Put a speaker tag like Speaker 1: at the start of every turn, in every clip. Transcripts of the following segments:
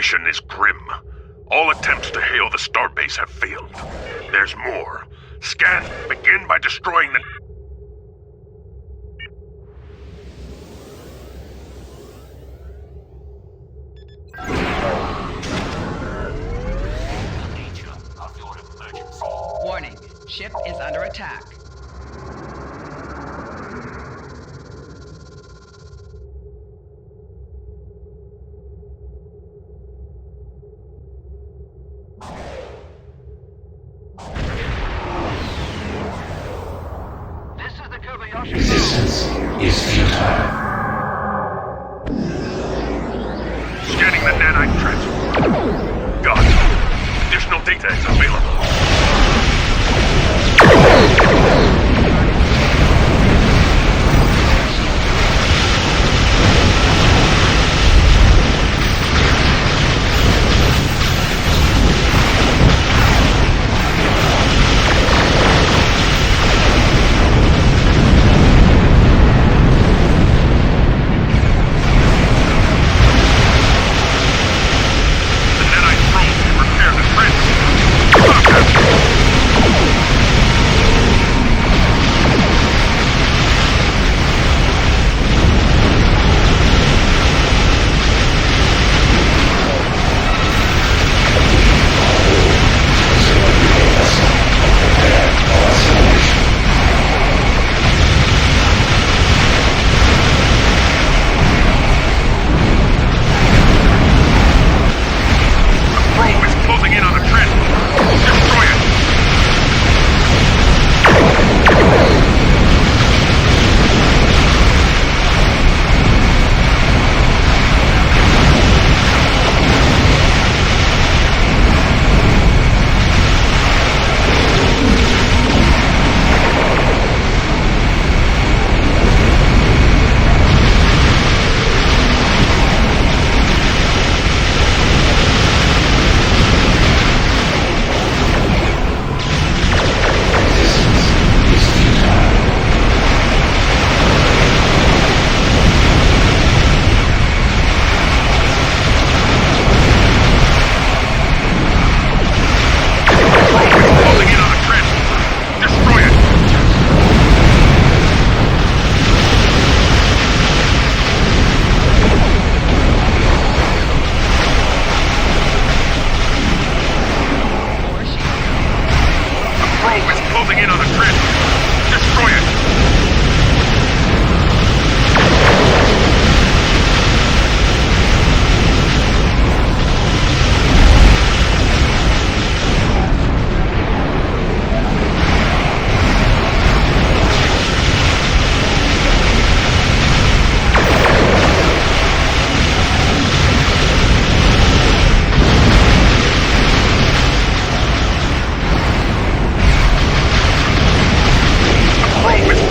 Speaker 1: situation is grim. All attempts to hail the starbase have failed. There's more. Scan, begin by destroying the...
Speaker 2: Warning, ship is under attack.
Speaker 3: Resistance is futile.
Speaker 1: Scanning the nanite transport. God, additional data is available.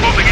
Speaker 1: Moving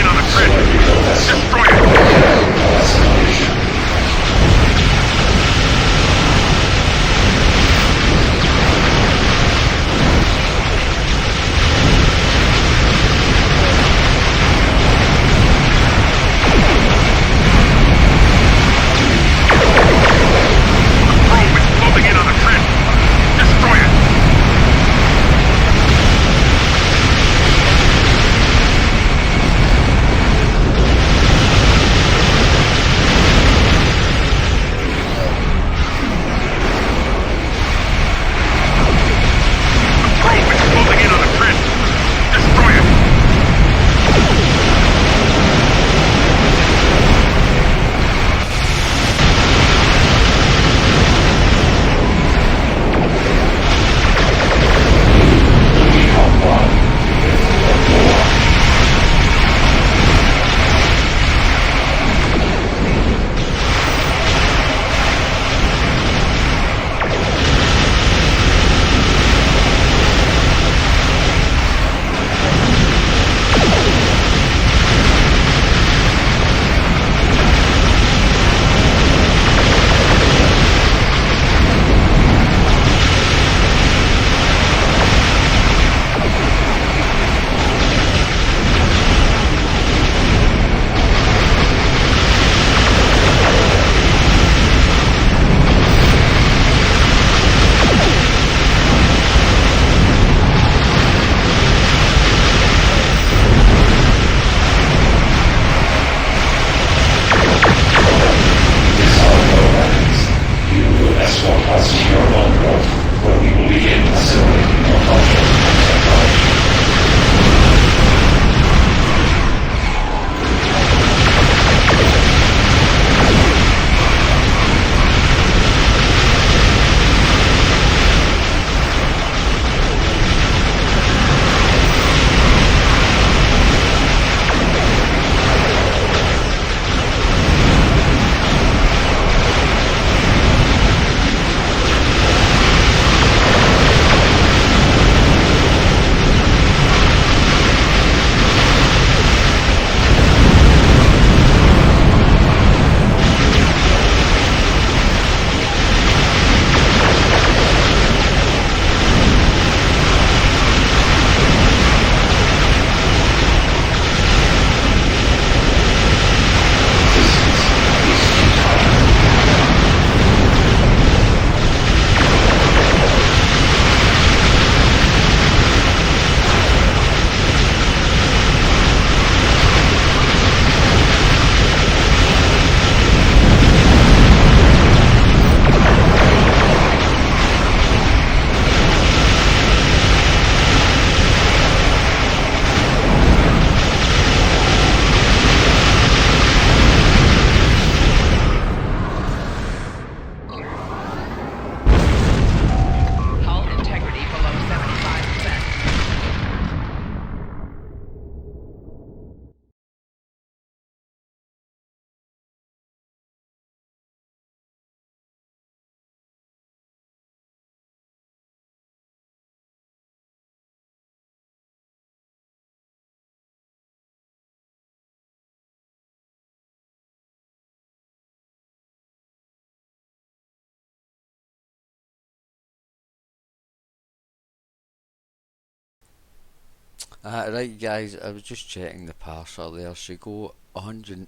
Speaker 4: Right guys, I was just checking the parser there. So you go 100,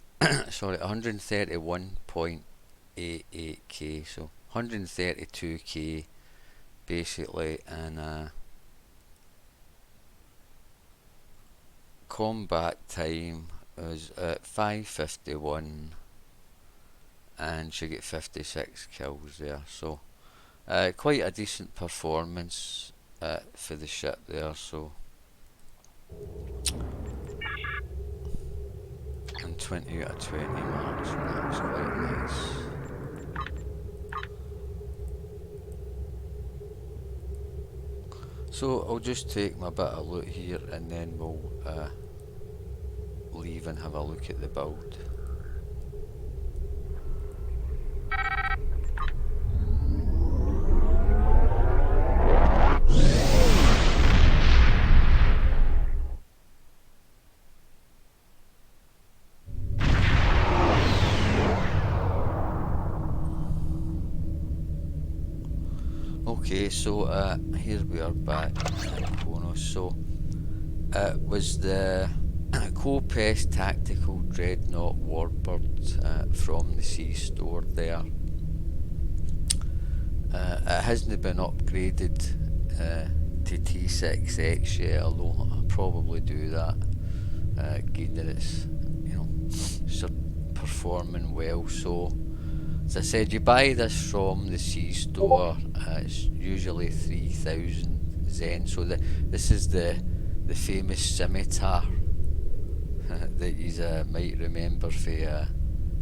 Speaker 4: sorry, 131.88k, so 132k basically, and combat time was at 5:51, and she get 56 kills there. So quite a decent performance for the ship there. So and 20 out of 20 marks, so that was quite nice. So I'll just take my bit of loot here, and then we'll leave and have a look at the build. Okay, so here we are back in Konos. So it was the Kopes Tactical Dreadnought Warbird from the Sea Store there. It hasn't been upgraded to T6X yet, although I'll probably do that, given that it's, you know, performing well. So as I said, you buy this from the Sea Store. It's usually 3,000 Zen. So this is the famous Scimitar that you might remember for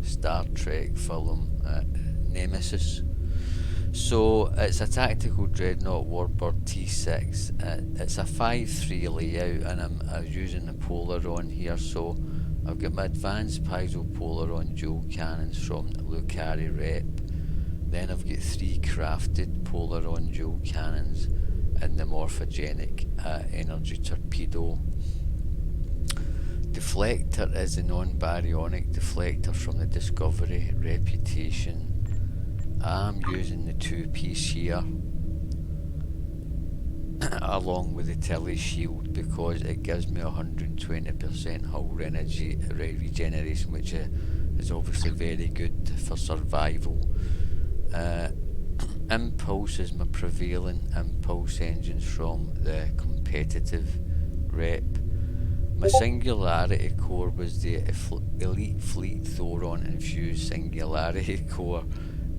Speaker 4: Star Trek film Nemesis. So it's a tactical dreadnought warbird T6. It's a 5-3 layout, and I'm using the Polaron here. So I've got my advanced piezo Polaron dual cannons from the Lucari rep. Then I've got 3 crafted Polaron dual cannons and the morphogenic energy torpedo. Deflector is the non-baryonic deflector from the Discovery Reputation. I'm using the 2-piece here along with the tele shield because it gives me 120% hull regeneration, which is obviously very good for survival. Impulse is my prevailing impulse engines from the competitive rep. My Singularity core was the Elite Fleet Thoron infused Singularity core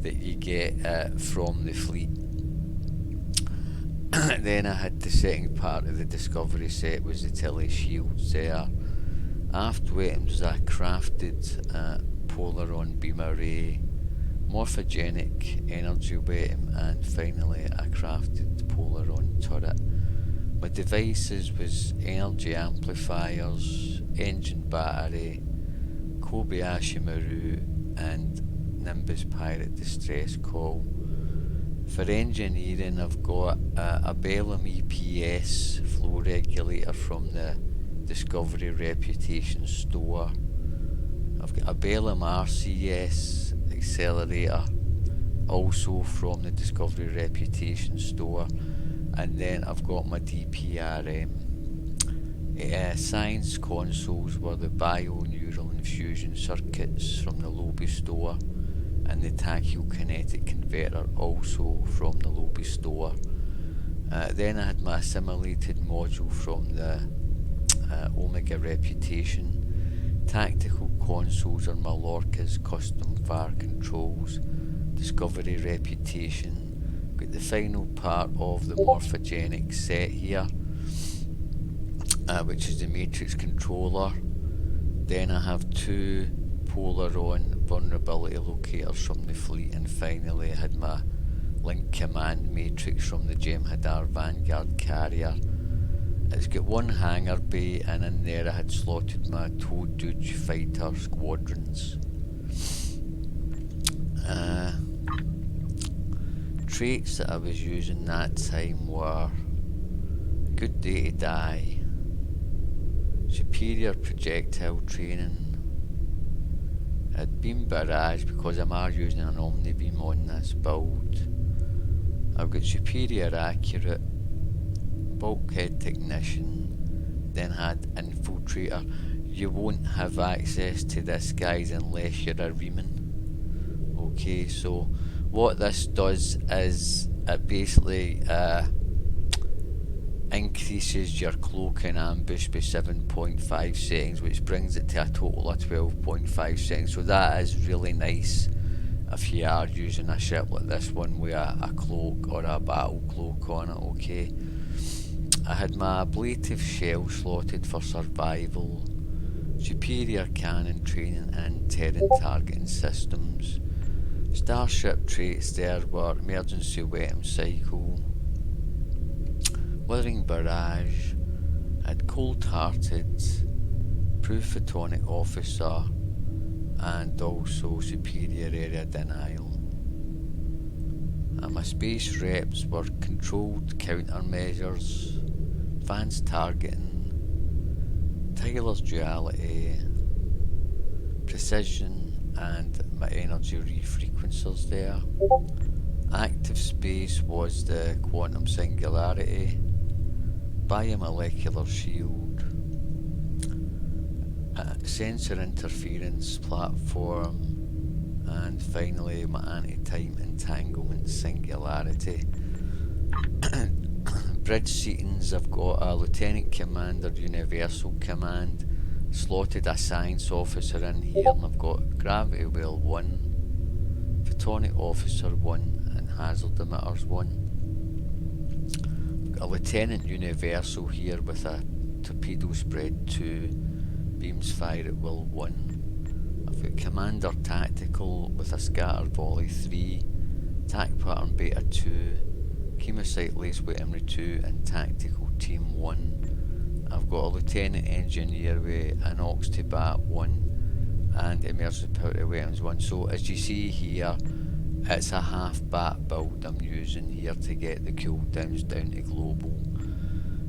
Speaker 4: that you get from the fleet. Then I had the second part of the Discovery set was the tele shields there. Aft weapons was a crafted Polaron beam array, morphogenic energy weapon, and finally a crafted Polaron turret. My devices was energy amplifiers, engine battery, Kobayashi Maru, and Nimbus Pirate Distress Call. For engineering, I've got a Bellum EPS flow regulator from the Discovery Reputation store. I've got a Bellum RCS accelerator, also from the Discovery Reputation store. And then I've got my DPRM. Science consoles were the bio-neural infusion circuits from the Lobby store, and the tachyokinetic converter also from the Lobby store. Then I had my assimilated module from the Omega Reputation. Tactical consoles are Mallorca's custom fire controls, Discovery Reputation. Got the final part of the morphogenic set here, which is the matrix controller. Then I have 2 Polaron vulnerability locators from the fleet, and finally I had my link command matrix from the Jem'Hadar Vanguard carrier. It's got 1 hangar bay, and in there I had slotted my Toadooge fighter squadrons. Traits that I was using that time were good day to die, superior projectile training, I'd beam barrage because I'm using an omni beam on this build. I've got superior accurate, bulkhead technician, then had infiltrator. You won't have access to this, guys, unless you're a Riemann. Okay, so what this does is it basically increases your cloak and ambush by 7.5 seconds, which brings it to a total of 12.5 seconds. So that is really nice if you are using a ship like this one with a cloak or a battle cloak on it. Okay, I had my ablative shell slotted for survival, superior cannon training and terran targeting systems. Starship traits there were emergency weapon cycle, withering barrage, had cold-hearted, proof photonic officer, and also superior area denial. And my space reps were controlled countermeasures, advanced targeting, Tyler's duality, precision, and my energy refrequencers there. Active space was the quantum singularity, biomolecular shield, sensor interference platform, and finally my anti-time entanglement singularity. Bridge seatings, I've got a Lieutenant Commander Universal Command, slotted a science officer in here, and I've got Gravity Well 1, Photonic Officer 1, and Hazard Emitters 1. Got a Lieutenant Universal here with a Torpedo Spread 2, Beams Fire at Will 1. I've got Commander Tactical with a Scatter Volley 3, Tac Pattern Beta 2, Chemosite Lace Weaponry 2, and Tactical Team 1. I've got a Lieutenant Engineer with an Ox to Bat 1 and Emergency Power Weapons 1. So as you see here, it's a half bat build I'm using here to get the cooldowns down to global.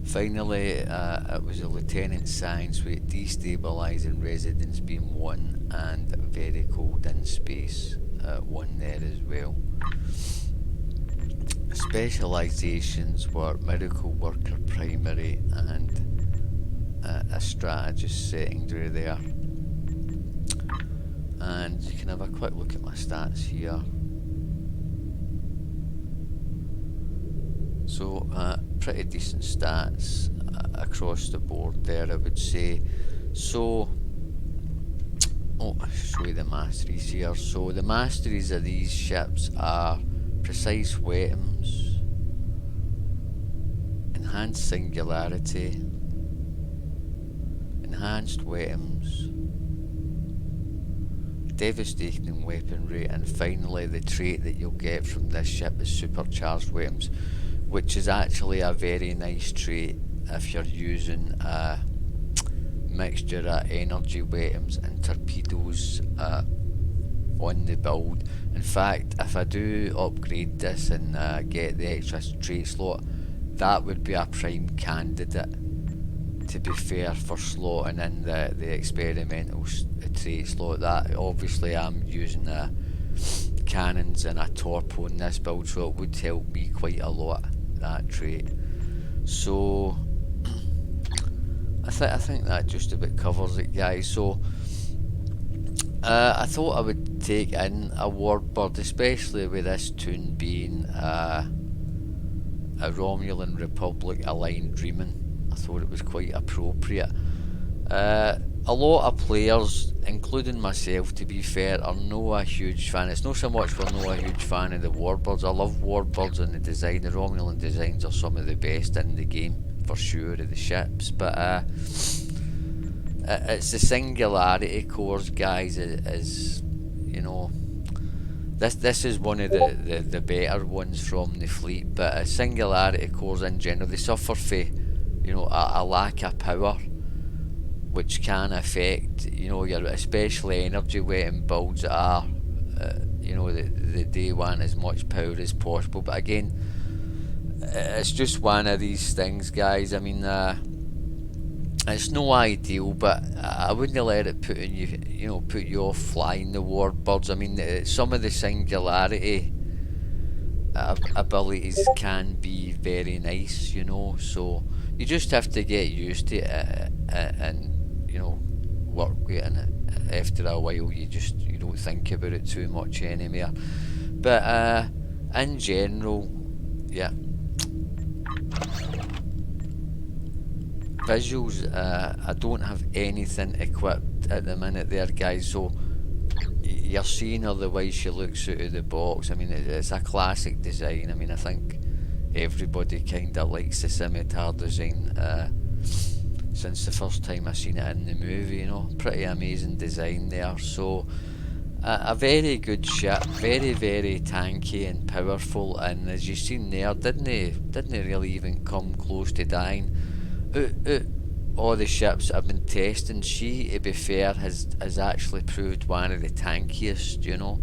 Speaker 4: Finally, it was a Lieutenant Science with Destabilizing Residence Beam 1 and Very Cold in Space 1 there as well. Specializations were Miracle Worker Primary and a strategist secondary there. And you can have a quick look at my stats here. So pretty decent stats across the board there, I would say. So I'll show you the masteries here. So the masteries of these ships are precise weapons, enhanced singularity, enhanced weapons, devastating weaponry, and finally the trait that you'll get from this ship is supercharged weapons, which is actually a very nice trait if you're using a mixture of energy weapons and torpedoes on the build. In fact, if I do upgrade this and get the extra trait slot, that would be a prime candidate, to be fair, for slotting in the experimental trait slot. That obviously I'm using cannons and a torpo in this build, so it would help me quite a lot, that trait. So I think that just about covers it, guys. So I thought I would take in a warbird, especially with this tune being a Romulan Republic aligned Riemann. I thought it was quite appropriate. A lot of players, including myself to be fair, are not a huge fan. It's not so much we're not a huge fan of the warbirds. I love warbirds and the design. The Romulan designs are some of the best in the game for sure, of the ships, but it's the singularity cores, guys, is you know, this is one of the better ones from the fleet. But singularity cores in general, they suffer for, you know, a lack of power, which can affect, you know, your especially energy weapon builds that are you know, they want as much power as possible. But again, it's just one of these things, guys. I mean, it's no ideal, but I wouldn't let it put you off flying the warbirds. I mean, some of the singularity abilities can be very nice, you know. So you just have to get used to it, and you know, work with it, and after a while you don't think about it too much anymore. But in general, yeah, visuals, I don't have anything equipped at the minute there, guys, so you're seeing her the way she looks out of the box. I mean, it's a classic design. I mean, I think everybody kind of likes the Scimitar design since the first time I seen it in the movie, you know. Pretty amazing design there. So a very good ship, very very tanky and powerful, and as you've seen there, didn't really even come close to dying. Out all the ships that I've been testing, she, to be fair, has actually proved one of the tankiest, you know.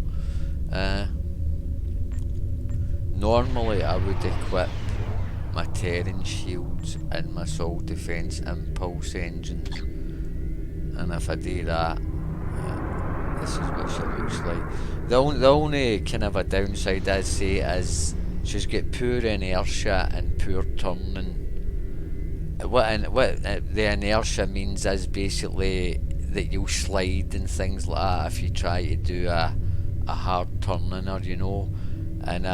Speaker 4: Normally I would equip my Terran shields and my Soul Defense Impulse engines, and if I do that, this is what she looks like. The only kind of a downside I'd say is she's got poor inertia and poor turning. What the inertia means is basically that you'll slide and things like that if you try to do a hard turn in her, you know. And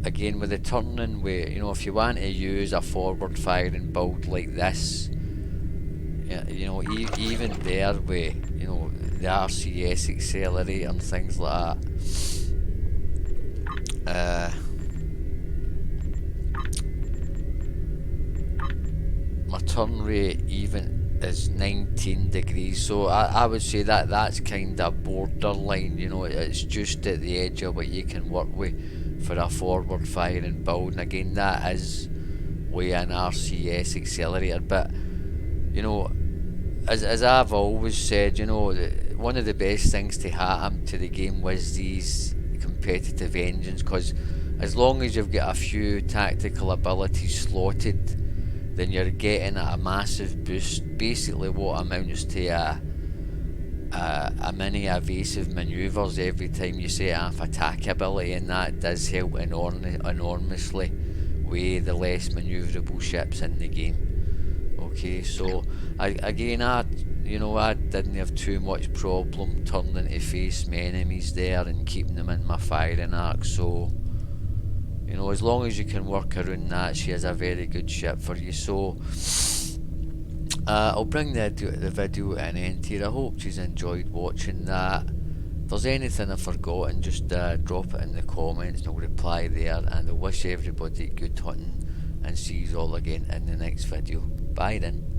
Speaker 4: again, with the turning, you know, if you want to use a forward firing build like this, you know, even there with, you know, the RCS accelerator and things like that, my turn rate even is 19 degrees, so I would say that that's kind of borderline, you know. It's just at the edge of what you can work with for a forward firing build, and again, that is with an RCS accelerator. But you know, as I've always said, you know, one of the best things to happen to the game was these competitive engines, because as long as you've got a few tactical abilities slotted, then you're getting a massive boost, basically what amounts to a mini evasive manoeuvres every time you set off attack ability, and that does help enormously with the less manoeuvrable ships in the game. Okay, so I didn't have too much problem turning to face my enemies there and keeping them in my firing arc, so you know, as long as you can work around that, she is a very good ship for you. So I'll bring the video to an end here. I hope you've enjoyed watching that. If there's anything I've forgotten, just drop it in the comments and I'll reply there, and I wish everybody good hunting and see you all again in the next video. Bye then.